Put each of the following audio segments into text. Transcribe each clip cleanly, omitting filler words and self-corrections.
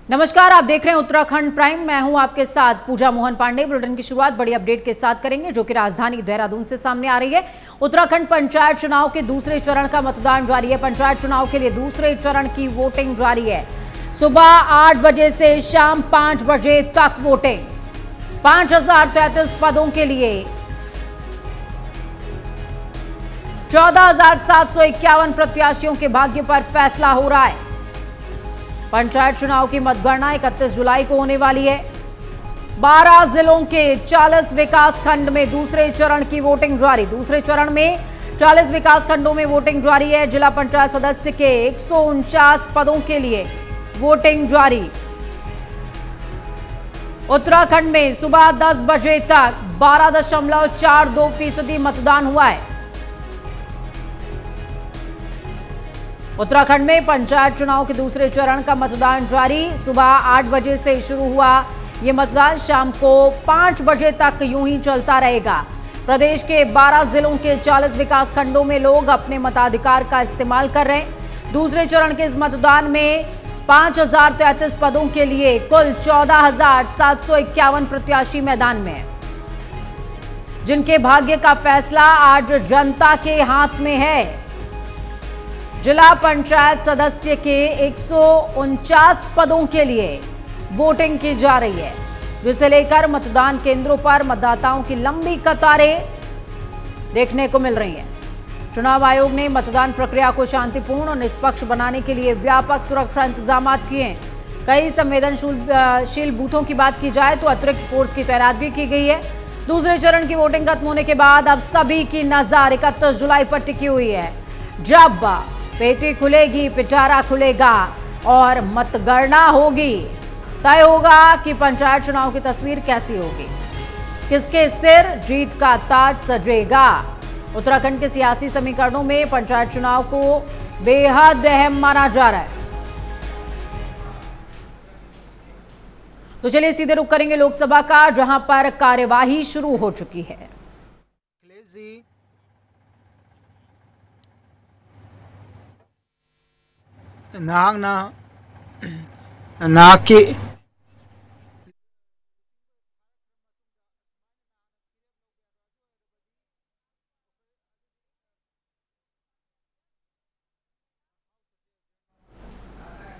नमस्कार, आप देख रहे हैं उत्तराखंड प्राइम। मैं हूं आपके साथ पूजा मोहन पांडे। बुलेटिन की शुरुआत बड़ी अपडेट के साथ करेंगे जो कि राजधानी देहरादून से सामने आ रही है। उत्तराखंड पंचायत चुनाव के दूसरे चरण का मतदान जारी है। पंचायत चुनाव के लिए दूसरे चरण की वोटिंग जारी है। सुबह 8 बजे से शाम 5 बजे तक वोटिंग। 5033 पदों के लिए 14,751 प्रत्याशियों के भाग्य पर फैसला हो रहा है। पंचायत चुनाव की मतगणना 31 जुलाई को होने वाली है। 12 जिलों के 40 विकास खंड में दूसरे चरण की वोटिंग जारी। दूसरे चरण में 40 विकास खंडों में वोटिंग जारी है। जिला पंचायत सदस्य के 149 पदों के लिए वोटिंग जारी। उत्तराखंड में सुबह 10 बजे तक 12.42% मतदान हुआ है। उत्तराखंड में पंचायत चुनाव के दूसरे चरण का मतदान जारी। सुबह 8 बजे से शुरू हुआ ये मतदान शाम को 5 बजे तक यूं ही चलता रहेगा। प्रदेश के 12 जिलों के 40 विकास खंडों में लोग अपने मताधिकार का इस्तेमाल कर रहे हैं। दूसरे चरण के इस मतदान में 5033 पदों के लिए कुल 14,751 प्रत्याशी मैदान में हैं, जिनके भाग्य का फैसला आज जनता के हाथ में है। जिला पंचायत सदस्य के 149 पदों के लिए वोटिंग की जा रही है, जिसे लेकर मतदान केंद्रों पर मतदाताओं की लंबी कतारें देखने को मिल रही हैं। चुनाव आयोग ने मतदान प्रक्रिया को शांतिपूर्ण और निष्पक्ष बनाने के लिए व्यापक सुरक्षा इंतजाम किए हैं। कई संवेदनशील बूथों की बात की जाए तो अतिरिक्त फोर्स की तैनाती की गई है। दूसरे चरण की वोटिंग खत्म होने के बाद अब सभी की नजर 31 जुलाई पर टिकी हुई है, जब पेटी खुलेगी, पिटारा खुलेगा और मतगणना होगी। तय होगा कि पंचायत चुनाव की तस्वीर कैसी होगी, किसके सिर जीत का ताज सजेगा। उत्तराखंड के सियासी समीकरणों में पंचायत चुनाव को बेहद अहम माना जा रहा है। तो चलिए सीधे रुख करेंगे लोकसभा का, जहां पर कार्यवाही शुरू हो चुकी है।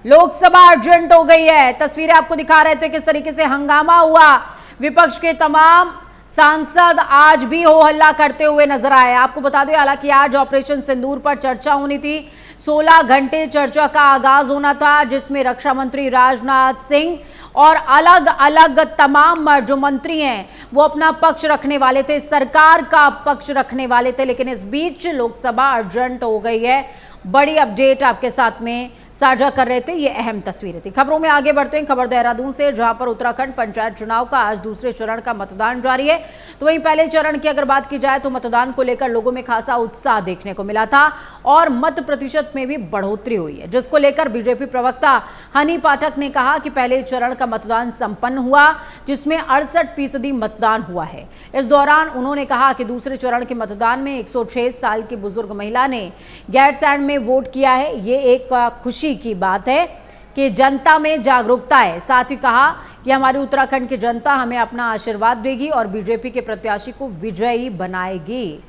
लोकसभा अर्जेंट हो गई है। तस्वीरें आपको दिखा रहे थे किस तरीके से हंगामा हुआ। विपक्ष के तमाम सांसद आज भी हो हल्ला करते हुए नजर आए। आपको बता दें, हालांकि आज ऑपरेशन सिंदूर पर चर्चा होनी थी। 16 घंटे चर्चा का आगाज होना था, जिसमें रक्षा मंत्री राजनाथ सिंह और अलग अलग तमाम जो मंत्री हैं वो अपना पक्ष रखने वाले थे, सरकार का पक्ष रखने वाले थे। लेकिन इस बीच लोकसभा अर्जेंट हो गई है। बड़ी अपडेट आपके साथ में साझा कर रहे थे, ये अहम तस्वीरें थी। खबरों में आगे बढ़ते हैं। खबर देहरादून से, जहां पर उत्तराखंड पंचायत चुनाव का आज दूसरे चरण का मतदान जारी है। तो वहीं पहले चरण की अगर बात की जाए तो मतदान को लेकर लोगों में खासा उत्साह देखने को मिला था और मत प्रतिशत में भी बढ़ोतरी हुई है, जिसको लेकर बीजेपी प्रवक्ता हनी पाठक ने कहा कि पहले चरण का मतदान संपन्न हुआ, जिसमें 68% मतदान हुआ है। इस दौरान उन्होंने कहा कि दूसरे चरण के मतदान में 106 साल की बुजुर्ग महिला ने गैरसैंण में वोट किया है। ये एक खुशी की बात है कि जनता में जागरूकता है। साथ ही कहा कि हमारी उत्तराखंड की जनता हमें अपना आशीर्वाद देगी और बीजेपी के प्रत्याशी को विजयी बनाएगी।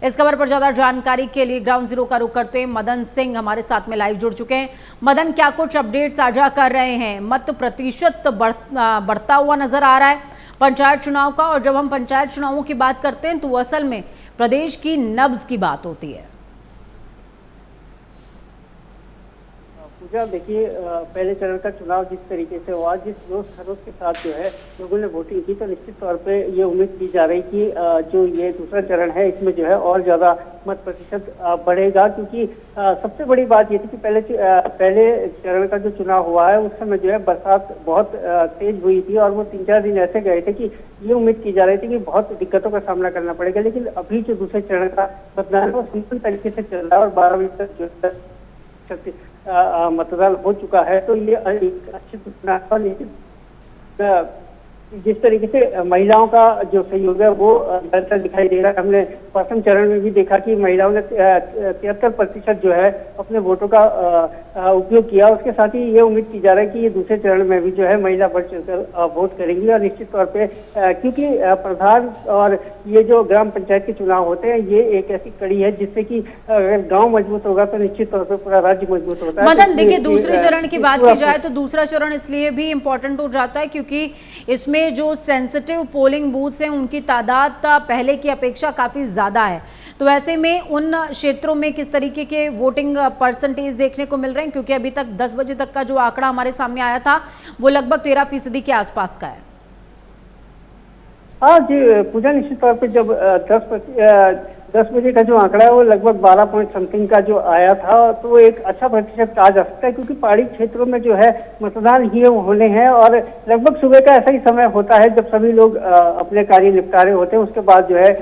इस खबर पर ज्यादा जानकारी के लिए ग्राउंड जीरो का रुख करते हैं मदन सिंह हमारे साथ में लाइव जुड़ चुके हैं। मदन, क्या कुछ अपडेट साझा कर रहे हैं? मत प्रतिशत बढ़ता हुआ नजर आ रहा है पंचायत चुनाव का, और जब हम पंचायत चुनावों की बात करते हैं तो असल में प्रदेश की नब्ज की बात होती है। पूजा, देखिए, पहले चरण का चुनाव जिस तरीके से हुआ, जिस जोश खरोश के साथ जो है लोगों ने वोटिंग की, तो निश्चित तौर पे ये उम्मीद की जा रही कि जो ये दूसरा चरण है इसमें जो है और ज्यादा मत प्रतिशत बढ़ेगा। क्योंकि सबसे बड़ी बात ये थी कि पहले चरण का जो चुनाव हुआ है उस समय जो है बरसात बहुत तेज हुई थी और वो 3-4 दिन ऐसे गए थे कि ये उम्मीद की जा रही थी कि बहुत दिक्कतों का सामना करना पड़ेगा। लेकिन अभी जो दूसरे चरण का मतदान है वो सिंपल तरीके से चल रहा है और 12 बजे तक मतदान हो चुका है। तो ये एक अच्छी सूचना। जिस तरीके से महिलाओं का जो सहयोग है वो ज्यादातर दिखाई दे रहा है। हमने प्रथम चरण में भी देखा कि महिलाओं ने 73% जो है अपने वोटों का उपयोग किया। उसके साथ ही ये उम्मीद की जा रही है कि ये दूसरे चरण में भी जो है महिला बढ़ चढ़कर वोट करेंगी। और निश्चित तौर पे क्योंकि प्रधान और ये जो ग्राम पंचायत के चुनाव होते हैं, ये एक ऐसी कड़ी है जिससे कि अगर गांव मजबूत होगा तो निश्चित तौर पे पूरा राज्य मजबूत होता है। मदन, देखिए दूसरे चरण की बात की जाए तो दूसरा चरण इसलिए भी इम्पोर्टेंट हो जाता है क्योंकि इसमें जो सेंसिटिव पोलिंग बूथ्स हैं उनकी तादाद पहले की अपेक्षा काफ़ी ज़्यादा है। तो ऐसे में उन क्षेत्रों में किस तरीके के वोटिंग परसेंटेज देखने को मिल रहे हैं, क्योंकि अभी तक 10 बजे तक का जो आंकड़ा हमारे सामने आया था वो लगभग 13% के आसपास का है। हाँ जी पूजा, निश्चित तौर पे जब 10 बजे का जो आंकड़ा है वो लगभग 12 पॉइंट समथिंग का जो आया था, तो एक अच्छा प्रतिशत कहा जा सकता है क्योंकि पहाड़ी क्षेत्रों में जो है मतदान ही होने हैं। और लगभग सुबह का ऐसा ही समय होता है जब सभी लोग अपने कार्य निपटा रहे होते हैं। उसके बाद जो है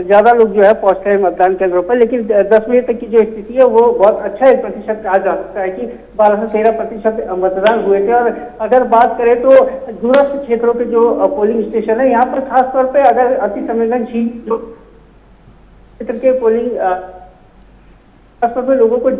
ज्यादा लोग जो है पहुंचते हैं मतदान केंद्रों पर। लेकिन 10 बजे तक की जो स्थिति है वो बहुत अच्छा एक प्रतिशत कहा जा सकता है कि 12 से 13% मतदान हुए थे। और अगर बात करें तो दूरस्थ क्षेत्रों के जो पोलिंग स्टेशन है, यहाँ पर खासतौर पर अगर अति संवेदनशील क्षेत्र के पोलिंग खासतौर पर लोगों को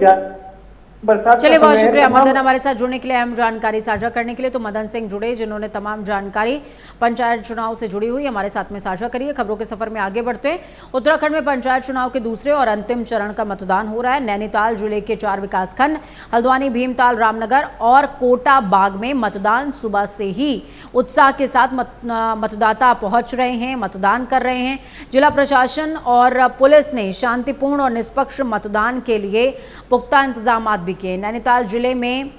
बरसात। चलिए, बहुत शुक्रिया मदन हमारे साथ जुड़ने के लिए, अहम जानकारी साझा करने के लिए। तो मदन सिंह जुड़े जिन्होंने तमाम जानकारी पंचायत चुनाव से जुड़ी हुई हमारे साथ में साझा करी है। खबरों के सफर में आगे बढ़ते हैं। उत्तराखंड में पंचायत चुनाव के दूसरे और अंतिम चरण का मतदान हो रहा है। नैनीताल जिले के 4 विकासखंड हल्द्वानी, भीमताल, रामनगर और कोटा बाग में मतदान सुबह से ही उत्साह के साथ मतदाता पहुंच रहे हैं, मतदान कर रहे हैं। जिला प्रशासन और पुलिस ने शांतिपूर्ण और निष्पक्ष मतदान के लिए पुख्ता इंतजाम भी किए। नैनीताल जिले में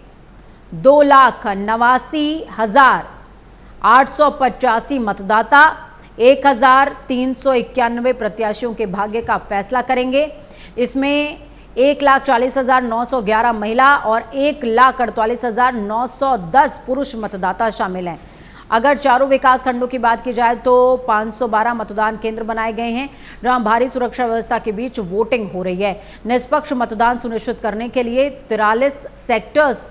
2,89,885 मतदाता 1,391 प्रत्याशियों के भाग्य का फैसला करेंगे। इसमें 1,40,911 महिला और 1,48,910 पुरुष मतदाता शामिल हैं। अगर चारों विकास खंडों की बात की जाए तो 512 मतदान केंद्र बनाए गए हैं जहां भारी सुरक्षा व्यवस्था के बीच वोटिंग हो रही है। निष्पक्ष मतदान सुनिश्चित करने के लिए 43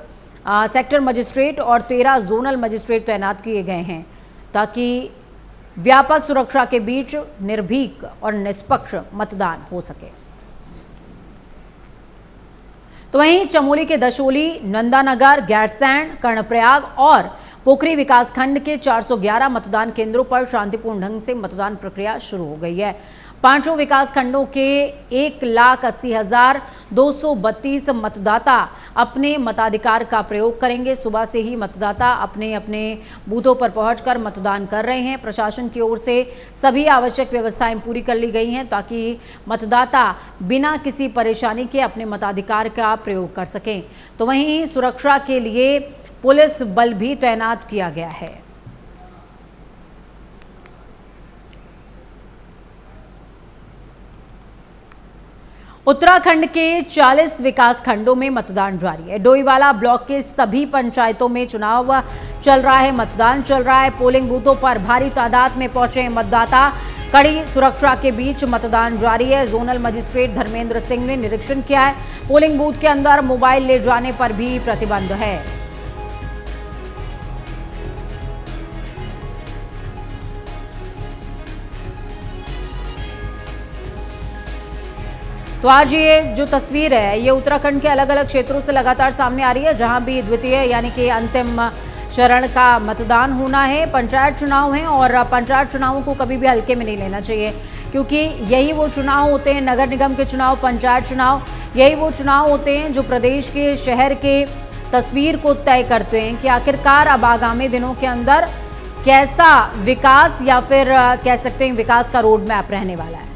सेक्टर मजिस्ट्रेट और 13 जोनल मजिस्ट्रेट तैनात किए गए हैं ताकि व्यापक सुरक्षा के बीच निर्भीक और निष्पक्ष मतदान हो सके। तो वहीं चमोली के दशोली, नंदानगर, गैरसैंण, कर्णप्रयाग और पोखरी विकासखंड के 411 मतदान केंद्रों पर शांतिपूर्ण ढंग से मतदान प्रक्रिया शुरू हो गई है। पांचों विकास खंडों के 1,80,232 मतदाता अपने मताधिकार का प्रयोग करेंगे। सुबह से ही मतदाता अपने अपने बूथों पर पहुंचकर मतदान कर रहे हैं। प्रशासन की ओर से सभी आवश्यक व्यवस्थाएं पूरी कर ली गई हैं ताकि मतदाता बिना किसी परेशानी के अपने मताधिकार का प्रयोग कर सकें। तो वहीं सुरक्षा के लिए पुलिस बल भी तैनात किया गया है। उत्तराखंड के 40 विकास खंडों में मतदान जारी है। डोईवाला ब्लॉक के सभी पंचायतों में चुनाव चल रहा है, मतदान चल रहा है। पोलिंग बूथों पर भारी तादाद में पहुंचे मतदाता। कड़ी सुरक्षा के बीच मतदान जारी है। जोनल मजिस्ट्रेट धर्मेंद्र सिंह ने निरीक्षण किया है। पोलिंग बूथ के अंदर मोबाइल ले जाने पर भी प्रतिबंध है। तो आज ये जो तस्वीर है ये उत्तराखंड के अलग अलग क्षेत्रों से लगातार सामने आ रही है जहां भी द्वितीय यानी कि अंतिम चरण का मतदान होना है। पंचायत चुनाव है और पंचायत चुनावों को कभी भी हल्के में नहीं लेना चाहिए क्योंकि यही वो चुनाव होते हैं, नगर निगम के चुनाव, पंचायत चुनाव, यही वो चुनाव होते हैं जो प्रदेश के शहर के तस्वीर को तय करते हैं कि आखिरकार अब आगामी दिनों के अंदर कैसा विकास या फिर कह सकते हैं विकास का रोड मैप रहने वाला है।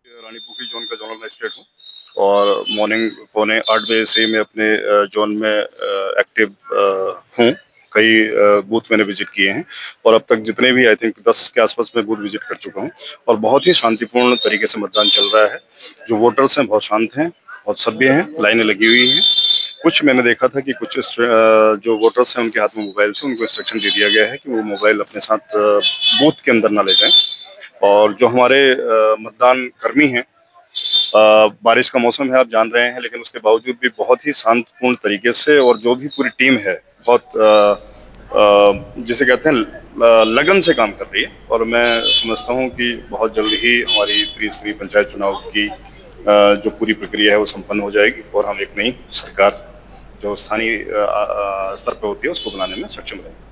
रानीपुखी जोन का जोनल मजिस्ट्रेट हूँ और मॉर्निंग 7:45 बजे से मैं अपने जोन में एक्टिव हूँ। कई बूथ मैंने विजिट किए हैं और अब तक जितने भी आई थिंक 10 के आसपास मैं बूथ विजिट कर चुका हूँ और बहुत ही शांतिपूर्ण तरीके से मतदान चल रहा है। जो वोटर्स हैं बहुत शांत हैं, बहुत सभ्य हैं, लाइनें लगी हुई हैं। कुछ मैंने देखा था कि कुछ जो वोटर्स हैं उनके हाथ में मोबाइल थे, उनको इंस्ट्रक्शन दे दिया गया है कि वो मोबाइल अपने साथ बूथ के अंदर ना ले जाएं। और जो हमारे मतदान कर्मी हैं बारिश का मौसम है, आप जान रहे हैं, लेकिन उसके बावजूद भी बहुत ही शांतिपूर्ण तरीके से, और जो भी पूरी टीम है बहुत जिसे कहते हैं लगन से काम कर रही है। और मैं समझता हूं कि बहुत जल्द ही हमारी त्रिस्तरीय पंचायत चुनाव की जो पूरी प्रक्रिया है वो संपन्न हो जाएगी, और हम एक नई सरकार जो स्थानीय स्तर पर होती है उसको बनाने में सक्षम रहेंगे।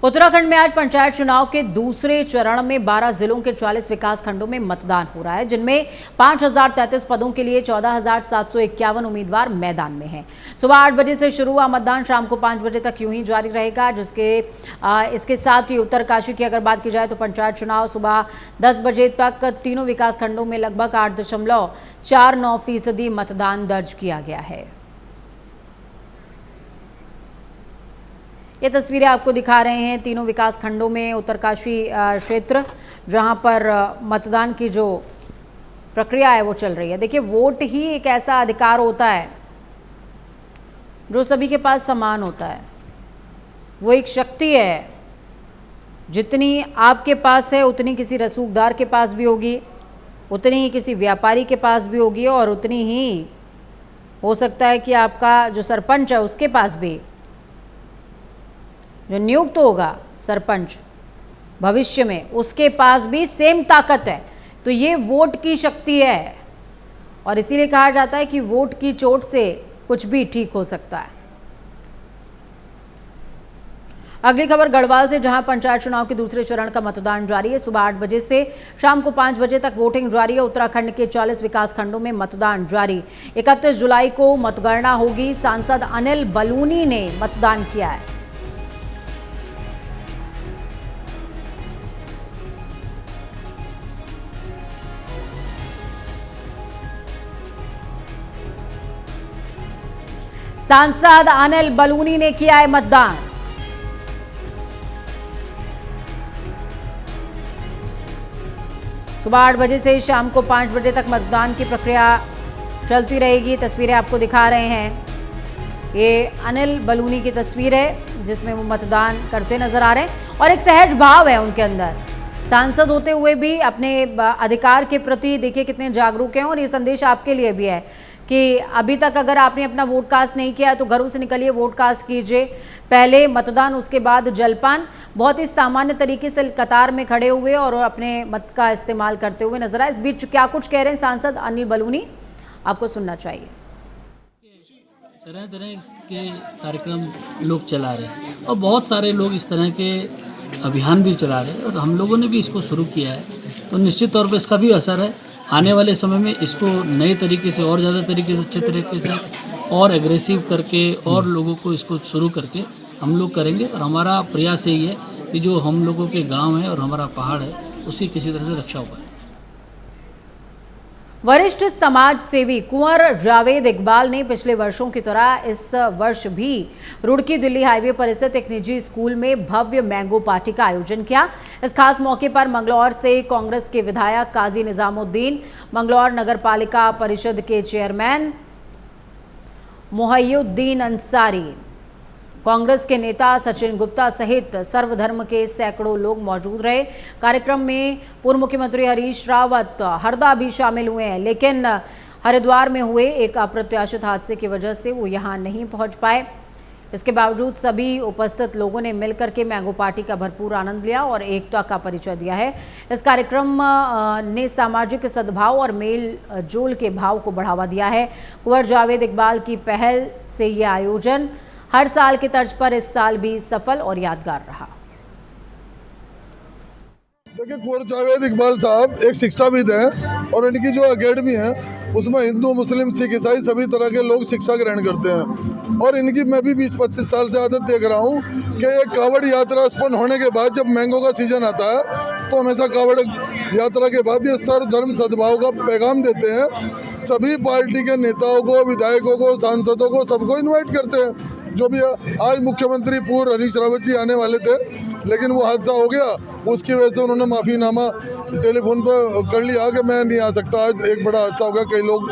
उत्तराखंड में आज पंचायत चुनाव के दूसरे चरण में 12 जिलों के 40 विकास खंडों में मतदान हो रहा है, जिनमें 5033 पदों के लिए 14,751 उम्मीदवार मैदान में हैं। सुबह 8 बजे से शुरू हुआ मतदान शाम को 5 बजे तक यूं ही जारी रहेगा, इसके साथ ही उत्तरकाशी की अगर बात की जाए तो पंचायत चुनाव सुबह 10 बजे तक तीनों विकास खंडों में लगभग 8.49% मतदान दर्ज किया गया है। ये तस्वीरें आपको दिखा रहे हैं तीनों विकास खंडों में उत्तरकाशी क्षेत्र, जहां पर मतदान की जो प्रक्रिया है वो चल रही है। देखिए, वोट ही एक ऐसा अधिकार होता है जो सभी के पास समान होता है। वो एक शक्ति है, जितनी आपके पास है उतनी किसी रसूखदार के पास भी होगी, उतनी ही किसी व्यापारी के पास भी होगी, और उतनी ही हो सकता है कि आपका जो सरपंच है उसके पास भी, जो नियुक्त होगा सरपंच भविष्य में, उसके पास भी सेम ताकत है। तो ये वोट की शक्ति है, और इसीलिए कहा जाता है कि वोट की चोट से कुछ भी ठीक हो सकता है। अगली खबर गढ़वाल से, जहां पंचायत चुनाव के दूसरे चरण का मतदान जारी है। सुबह 8 बजे से शाम को 5 बजे तक वोटिंग जारी है। उत्तराखंड के 40 विकास खंडों में मतदान जारी। 31 जुलाई को मतगणना होगी। सांसद अनिल बलूनी ने मतदान किया है। सांसद अनिल बलूनी ने किया है मतदान। सुबह 8 बजे से शाम को 5 बजे तक मतदान की प्रक्रिया चलती रहेगी। तस्वीरें आपको दिखा रहे हैं, ये अनिल बलूनी की तस्वीर है जिसमें वो मतदान करते नजर आ रहे हैं, और एक सहज भाव है उनके अंदर। सांसद होते हुए भी अपने अधिकार के प्रति देखिए कितने जागरूक हैं। और ये संदेश आपके लिए भी है कि अभी तक अगर आपने अपना वोट कास्ट नहीं किया है तो घरों से निकलिए, वोट कास्ट कीजिए। पहले मतदान, उसके बाद जलपान। बहुत ही सामान्य तरीके से कतार में खड़े हुए और अपने मत का इस्तेमाल करते हुए नजर आए। इस बीच क्या कुछ कह रहे हैं सांसद अनिल बलूनी, आपको सुनना चाहिए। तरह तरह के कार्यक्रम लोग चला रहे हैं, और बहुत सारे लोग इस तरह के अभियान भी चला रहे हैं, और हम लोगों ने भी इसको शुरू किया है। तो निश्चित तौर पर इसका भी असर है। आने वाले समय में इसको नए तरीके से और ज़्यादा तरीके से, अच्छे तरीके से और एग्रेसिव करके और लोगों को इसको शुरू करके हम लोग करेंगे। और हमारा प्रयास यही है कि जो हम लोगों के गांव है और हमारा पहाड़ है उसकी किसी तरह से रक्षा हो पाए। वरिष्ठ समाज सेवी कुंवर जावेद इकबाल ने पिछले वर्षों की तरह इस वर्ष भी रुड़की दिल्ली हाईवे पर स्थित एक निजी स्कूल में भव्य मैंगो पार्टी का आयोजन किया। इस खास मौके पर मंगलौर से कांग्रेस के विधायक काजी निजामुद्दीन, मंगलौर नगर पालिका परिषद के चेयरमैन मोहयुद्दीन अंसारी, कांग्रेस के नेता सचिन गुप्ता सहित सर्वधर्म के सैकड़ों लोग मौजूद रहे। कार्यक्रम में पूर्व मुख्यमंत्री हरीश रावत, हरदा भी शामिल हुए हैं, लेकिन हरिद्वार में हुए एक अप्रत्याशित हादसे की वजह से वो यहां नहीं पहुंच पाए। इसके बावजूद सभी उपस्थित लोगों ने मिलकर के मैंगो पार्टी का भरपूर आनंद लिया और एकता का परिचय दिया है। इस कार्यक्रम ने सामाजिक सद्भाव और मेल जोल के भाव को बढ़ावा दिया है। कुंवर जावेद इकबाल की पहल से ये आयोजन हर साल की तर्ज पर इस साल भी सफल और यादगार रहा। देखिए, कुंवर जावेद इकबाल साहब एक शिक्षाविद हैं, और इनकी जो एकेडमी है उसमें हिंदू, मुस्लिम, सिख, ईसाई सभी तरह के लोग शिक्षा ग्रहण करते हैं। और इनकी मैं भी 20-25 साल से आदत देख रहा हूँ कि एक कावड़ यात्रा संपन्न होने के बाद जब मैंगो का सीजन आता है तो हमेशा कावड़ यात्रा के बाद ये सर्वधर्म सद्भाव का पैगाम देते हैं। सभी पार्टी के नेताओं को, विधायकों को, सांसदों को, सबको इन्वाइट करते हैं। जो भी है। आज मुख्यमंत्री पूर्व हरीश रावत जी आने वाले थे, लेकिन वो हादसा हो गया, उसकी वजह से उन्होंने माफ़ीनामा टेलीफोन पर कर लिया कि मैं नहीं आ सकता। आज एक बड़ा हादसा हो गया, कई लोग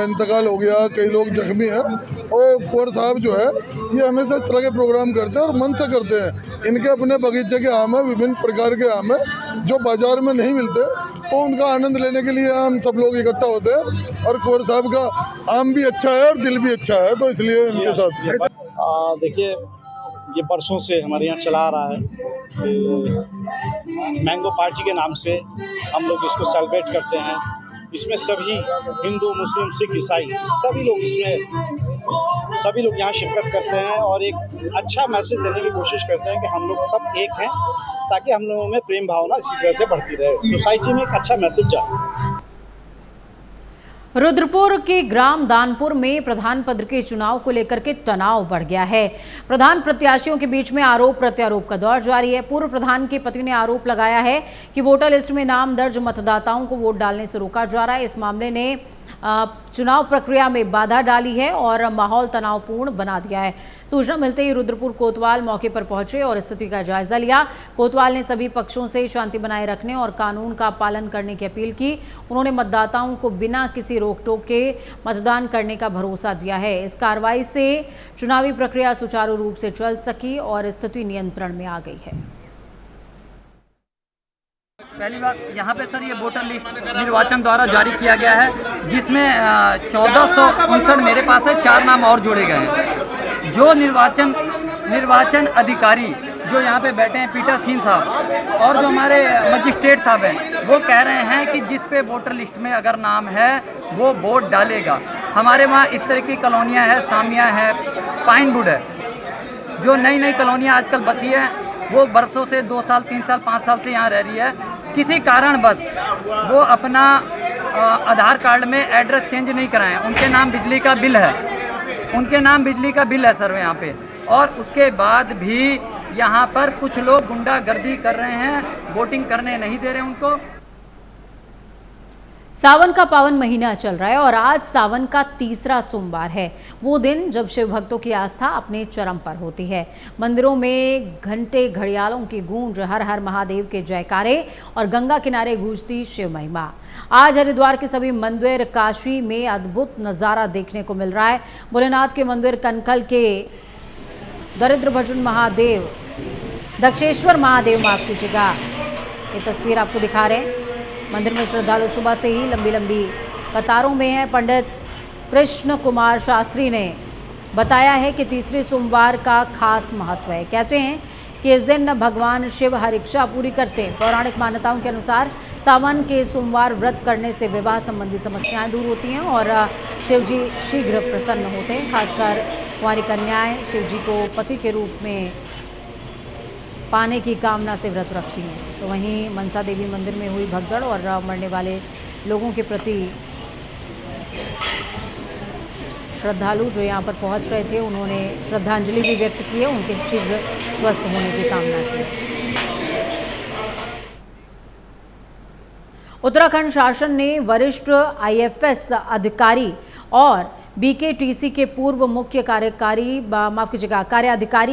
इंतकाल हो गया, कई लोग जख्मी हैं। और कुंवर साहब जो है ये हमेशा इस तरह के प्रोग्राम करते हैं और मन से करते हैं। इनके अपने बगीचे के आम हैं, विभिन्न प्रकार के आम हैं जो बाजार में नहीं मिलते, तो उनका आनंद लेने के लिए हम सब लोग इकट्ठा होते हैं। और कुंवर साहब का आम भी अच्छा है और दिल भी अच्छा है, तो इसलिए इनके साथ। देखिए, ये बरसों से हमारे यहाँ चला आ रहा है कि मैंगो पार्टी के नाम से हम लोग इसको सेलिब्रेट करते हैं। इसमें सभी हिंदू, मुस्लिम, सिख, ईसाई सभी लोग यहाँ शिरकत करते हैं और एक अच्छा मैसेज देने की कोशिश करते हैं कि हम लोग सब एक हैं, ताकि हम लोगों में प्रेम भावना इसी तरह से बढ़ती रहे, सोसाइटी में एक अच्छा मैसेज जाए। रुद्रपुर के ग्राम दानपुर में प्रधान पद के चुनाव को लेकर के तनाव बढ़ गया है। प्रधान प्रत्याशियों के बीच में आरोप प्रत्यारोप का दौर जारी है। पूर्व प्रधान के पति ने आरोप लगाया है कि वोटर लिस्ट में नाम दर्ज मतदाताओं को वोट डालने से रोका जा रहा है। इस मामले ने चुनाव प्रक्रिया में बाधा डाली है और माहौल तनावपूर्ण बना दिया है। सूचना मिलते ही रुद्रपुर कोतवाल मौके पर पहुंचे और स्थिति का जायजा लिया। कोतवाल ने सभी पक्षों से शांति बनाए रखने और कानून का पालन करने की अपील की। उन्होंने मतदाताओं को बिना किसी रोक टोक के मतदान करने का भरोसा दिया है। इस कार्रवाई से चुनावी प्रक्रिया सुचारू रूप से चल सकी और स्थिति नियंत्रण में आ गई है। पहली बात यहाँ पे सर, ये वोटर लिस्ट निर्वाचन द्वारा जारी किया गया है, जिसमें 1459 मेरे पास है, 4 नाम और जोड़े गए हैं। जो निर्वाचन अधिकारी जो यहाँ पे बैठे हैं, पीटर सिंह साहब, और जो हमारे मजिस्ट्रेट साहब हैं, वो कह रहे हैं कि जिस पे वोटर लिस्ट में अगर नाम है वो वोट डालेगा। हमारे वहाँ इस तरह की कॉलोनियाँ हैं, सामिया है, पाइनवुड है, जो नई नई कॉलोनियाँ आजकल बची है, वो बरसों से 2 साल 3 साल 5 साल से यहाँ रह रही है। किसी कारणवश वो अपना आधार कार्ड में एड्रेस चेंज नहीं कराएं। उनके नाम बिजली का बिल है सर यहाँ पे, और उसके बाद भी यहाँ पर कुछ लोग गुंडागर्दी कर रहे हैं, वोटिंग करने नहीं दे रहे उनको। सावन का पावन महीना चल रहा है और आज सावन का तीसरा सोमवार है, वो दिन जब शिव भक्तों की आस्था अपने चरम पर होती है। मंदिरों में घंटे घड़ियालों की गूंज, हर हर महादेव के जयकारे और गंगा किनारे गूंजती शिव महिमा। आज हरिद्वार के सभी मंदिर, काशी में अद्भुत नज़ारा देखने को मिल रहा है। भोलेनाथ के मंदिर कनखल के दरिद्र भजन महादेव, दक्षेश्वर महादेव, माफ कीजिएगा, ये तस्वीर आपको दिखा रहे हैं। मंदिर में श्रद्धालु सुबह से ही लंबी लंबी कतारों में हैं। पंडित कृष्ण कुमार शास्त्री ने बताया है कि तीसरे सोमवार का खास महत्व है। कहते हैं कि इस दिन भगवान शिव हर इच्छा पूरी करते हैं। पौराणिक मान्यताओं के अनुसार सावन के सोमवार व्रत करने से विवाह संबंधी समस्याएं दूर होती हैं और शिव जी शीघ्र प्रसन्न होते हैं। खासकर कुंवारी कन्याएं शिव जी को पति के रूप में पाने की कामना से व्रत रखती हैं। तो वहीं मनसा देवी मंदिर में हुई भगदड़ और मरने वाले लोगों के प्रति श्रद्धालु जो यहाँ पर पहुँच रहे थे, उन्होंने श्रद्धांजलि भी व्यक्त की है, उनके शीघ्र स्वस्थ होने की कामना की। उत्तराखंड शासन ने वरिष्ठ IFS अधिकारी और BKTC के पूर्व मुख्य कार्याधिकारी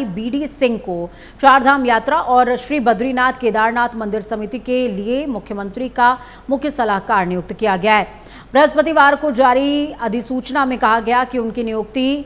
BD सिंह को चारधाम यात्रा और श्री बद्रीनाथ केदारनाथ मंदिर समिति के लिए मुख्यमंत्री का मुख्य सलाहकार नियुक्त किया गया है। बृहस्पतिवार को जारी अधिसूचना में कहा गया कि उनकी नियुक्ति,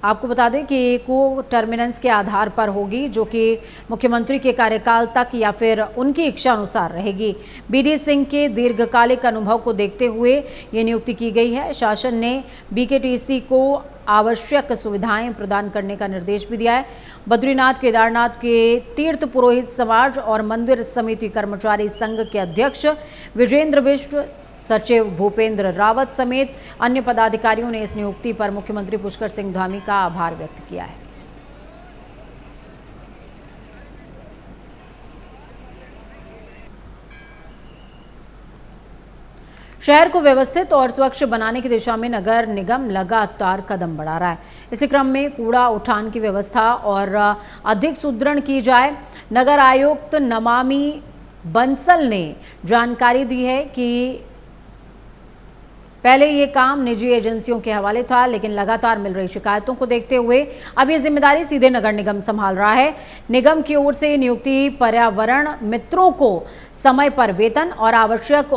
आपको बता दें कि को टर्मिनेंस के आधार पर होगी, जो कि मुख्यमंत्री के कार्यकाल तक या फिर उनकी इच्छा अनुसार रहेगी। BD सिंह के दीर्घकालिक अनुभव को देखते हुए ये नियुक्ति की गई है। शासन ने BKTC को आवश्यक सुविधाएं प्रदान करने का निर्देश भी दिया है। बद्रीनाथ केदारनाथ के तीर्थ पुरोहित समाज और मंदिर समिति कर्मचारी संघ के अध्यक्ष विजेंद्र बिष्ट, सचिव भूपेंद्र रावत समेत अन्य पदाधिकारियों ने इस नियुक्ति पर मुख्यमंत्री पुष्कर सिंह धामी का आभार व्यक्त किया है। शहर को व्यवस्थित और स्वच्छ बनाने की दिशा में नगर निगम लगातार कदम बढ़ा रहा है। इसी क्रम में कूड़ा उठान की व्यवस्था और अधिक सुदृढ़ की जाए। नगर आयुक्त नमामि बंसल ने जानकारी दी है कि पहले ये काम निजी एजेंसियों के हवाले था, लेकिन लगातार मिल रही शिकायतों को देखते हुए अब ये जिम्मेदारी सीधे नगर निगम संभाल रहा है। निगम की ओर से नियुक्ति पर्यावरण मित्रों को समय पर वेतन और आवश्यक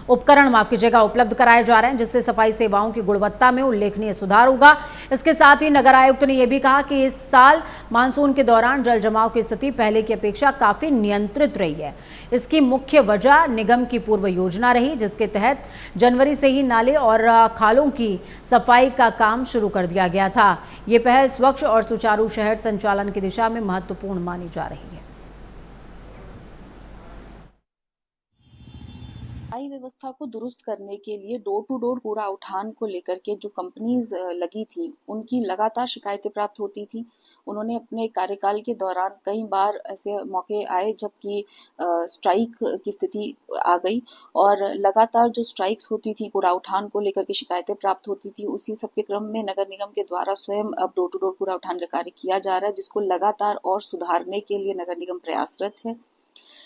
उपकरण उपलब्ध कराए जा रहे हैं, जिससे सफाई सेवाओं की गुणवत्ता में उल्लेखनीय सुधार होगा। इसके साथ ही नगर आयुक्त ने यह भी कहा कि इस साल मानसून के दौरान जल जमाव की स्थिति पहले की अपेक्षा काफी नियंत्रित रही है। इसकी मुख्य वजह निगम की पूर्व योजना रही, जिसके तहत जनवरी से ही नाले और खालों की सफाई का काम शुरू कर दिया गया था। ये पहल स्वच्छ और सुचारू शहर संचालन की दिशा में महत्वपूर्ण मानी जा रही है। सफाई व्यवस्था को दुरुस्त करने के लिए डोर टू डोर कूड़ा उठान को लेकर के जो कंपनीज लगी थी, उनकी लगातार शिकायतें प्राप्त होती थी। उन्होंने अपने कार्यकाल के दौरान कई बार ऐसे मौके आए जबकि स्ट्राइक की स्थिति आ गई और लगातार जो स्ट्राइक्स होती थी, कूड़ा उठान को लेकर के शिकायतें प्राप्त होती थी। उसी सब के क्रम में नगर निगम के द्वारा स्वयं अब डोर टू डोर कूड़ा उठान का कार्य किया जा रहा है, जिसको लगातार और सुधारने के लिए नगर निगम प्रयासरत है।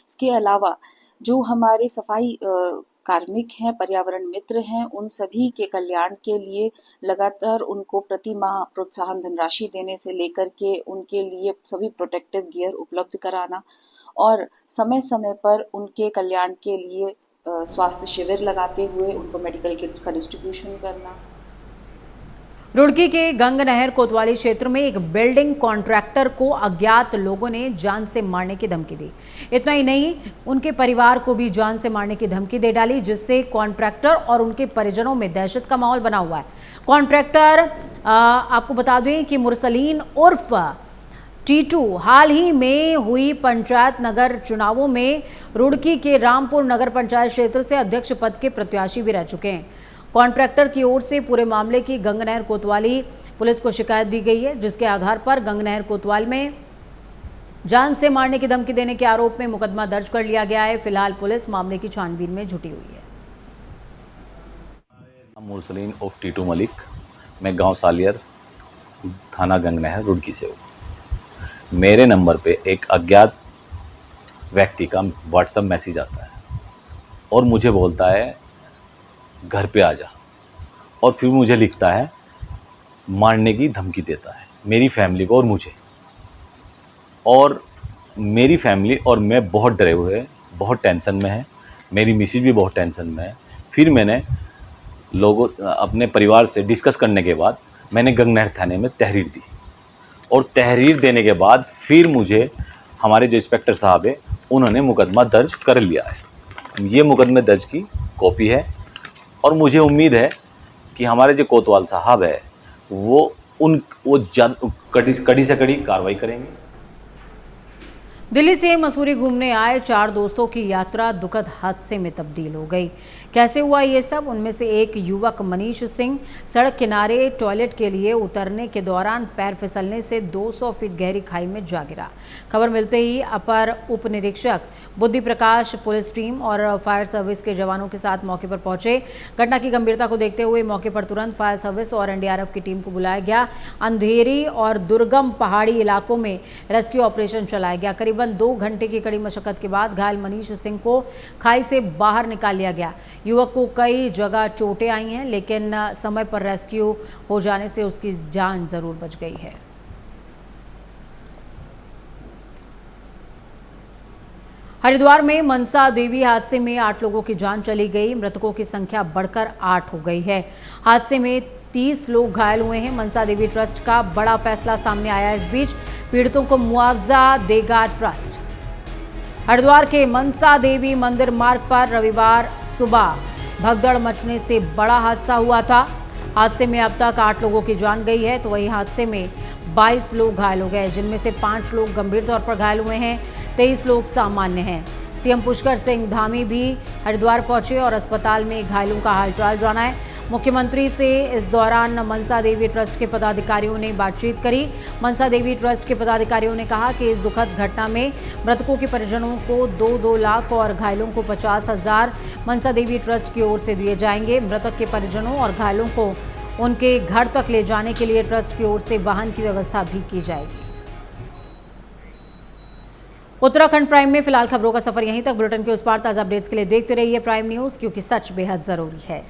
इसके अलावा जो हमारे सफाई कार्मिक हैं, पर्यावरण मित्र हैं, उन सभी के कल्याण के लिए लगातार उनको प्रति माह प्रोत्साहन धनराशि देने से लेकर के उनके लिए सभी प्रोटेक्टिव गियर उपलब्ध कराना और समय समय पर उनके कल्याण के लिए स्वास्थ्य शिविर लगाते हुए उनको मेडिकल किट्स का डिस्ट्रीब्यूशन करना। रुड़की के गंग नहर कोतवाली क्षेत्र में एक बिल्डिंग कॉन्ट्रैक्टर को अज्ञात लोगों ने जान से मारने की धमकी दी। इतना ही नहीं, उनके परिवार को भी जान से मारने की धमकी दे डाली, जिससे कॉन्ट्रैक्टर और उनके परिजनों में दहशत का माहौल बना हुआ है। कॉन्ट्रैक्टर आपको बता दें कि मुरसलीन उर्फ टीटू हाल ही में हुई पंचायत नगर चुनावों में रुड़की के रामपुर नगर पंचायत क्षेत्र से अध्यक्ष पद के प्रत्याशी भी रह चुके हैं। कॉन्ट्रैक्टर की ओर से पूरे मामले की गंग नहर कोतवाली पुलिस को शिकायत दी गई है, जिसके आधार पर गंग नहर कोतवाल में जान से मारने की धमकी देने के आरोप में मुकदमा दर्ज कर लिया गया है। फिलहाल पुलिस मामले की छानबीन में जुटी हुई है। मुरसलीन उर्फ टीटू मलिक, मैं गांव सालियर, थाना गंग नहर, रुड़की से हूँ। मेरे नंबर पे एक अज्ञात व्यक्ति का व्हाट्सएप मैसेज आता है और मुझे बोलता है घर पे आ जा, और फिर मुझे लिखता है मारने की धमकी देता है मेरी फैमिली को और मुझे। और मेरी फैमिली और मैं बहुत डरे हुए हैं, बहुत टेंशन में है, मेरी मिसेज भी बहुत टेंशन में है। फिर मैंने लोगों अपने परिवार से डिस्कस करने के बाद मैंने गंग नहर थाने में तहरीर दी और तहरीर देने के बाद फिर मुझे हमारे जो इंस्पेक्टर साहब है उन्होंने मुकदमा दर्ज कर लिया है। ये मुकदमे दर्ज की कॉपी है और मुझे उम्मीद है कि हमारे जो कोतवाल साहब है वो कड़ी से कड़ी कार्रवाई करेंगे। दिल्ली से मसूरी घूमने आए 4 दोस्तों की यात्रा दुखद हादसे में तब्दील हो गई। कैसे हुआ ये सब? उनमें से एक युवक मनीष सिंह सड़क किनारे टॉयलेट के लिए उतरने के दौरान पैर फिसलने से 200 फीट गहरी खाई में जा गिरा। खबर मिलते ही अपर उप निरीक्षक बुद्धि प्रकाश, पुलिस टीम और फायर सर्विस के जवानों के साथ मौके पर पहुंचे। घटना की गंभीरता को देखते हुए मौके पर तुरंत फायर सर्विस और एनडीआरएफ की टीम को बुलाया गया। अंधेरी और दुर्गम पहाड़ी इलाकों में रेस्क्यू ऑपरेशन चलाया गया। करीबन 2 घंटे की कड़ी मशक्कत के बाद घायल मनीष सिंह को खाई से बाहर निकाल लिया गया। युवक को कई जगह चोटें आई हैं, लेकिन समय पर रेस्क्यू हो जाने से उसकी जान जरूर बच गई है। हरिद्वार में मनसा देवी हादसे में 8 लोगों की जान चली गई। मृतकों की संख्या बढ़कर 8 हो गई है। हादसे में 30 लोग घायल हुए हैं। मनसा देवी ट्रस्ट का बड़ा फैसला सामने आया। इस बीच पीड़ितों को मुआवजा देगा ट्रस्ट। हरिद्वार के मनसा देवी मंदिर मार्ग पर रविवार सुबह भगदड़ मचने से बड़ा हादसा हुआ था। हादसे में अब तक 8 लोगों की जान गई है, तो वहीं हादसे में 22 लोग घायल हो गए, जिनमें से 5 लोग गंभीर तौर पर घायल हुए हैं, 23 लोग सामान्य हैं। सीएम पुष्कर सिंह धामी भी हरिद्वार पहुंचे और अस्पताल में घायलों का हालचाल जाना है। मुख्यमंत्री से इस दौरान मनसा देवी ट्रस्ट के पदाधिकारियों ने बातचीत करी। मनसा देवी ट्रस्ट के पदाधिकारियों ने कहा कि इस दुखद घटना में मृतकों के परिजनों को 2-2 लाख और घायलों को 50,000 मनसा देवी ट्रस्ट की ओर से दिए जाएंगे। मृतक के परिजनों और घायलों को उनके घर तक ले जाने के लिए ट्रस्ट की ओर से वाहन की व्यवस्था भी की जाएगी। उत्तराखंड प्राइम में फिलहाल खबरों का सफर यहीं तक। बुलेटिन के उस पार ताज़ा अपडेट्स के लिए देखते रहिए प्राइम न्यूज़, क्योंकि सच बेहद ज़रूरी है।